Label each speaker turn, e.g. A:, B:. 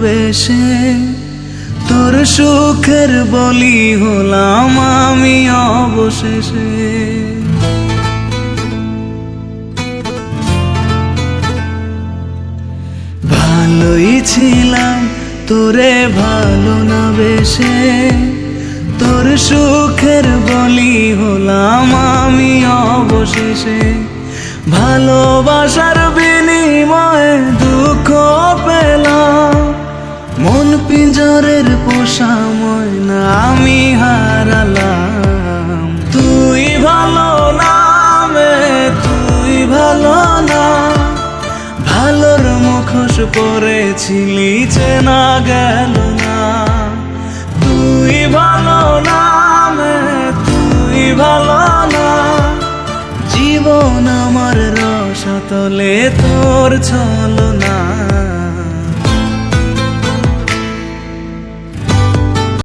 A: বেশে তোর সুখের বলি হলাম আমি অবশেষে। ভালোই ছিলাম তোরে ভালো না বেশে তোর সুখের বলি হলাম আমি অবশেষে। ভালোবাসার বিনিময়ে দুঃখ পেলাম, মন পিঞ্জরের পোষা ময়না আমি হারালাম। তুই ভালো না মে তুই ভালো না, ভালোর মুখোশ পরেছিলি চেনা গেল না। তুই ভালো না মে তুই ভালো না, জীবন আমার রসতলে তোর ছলনা।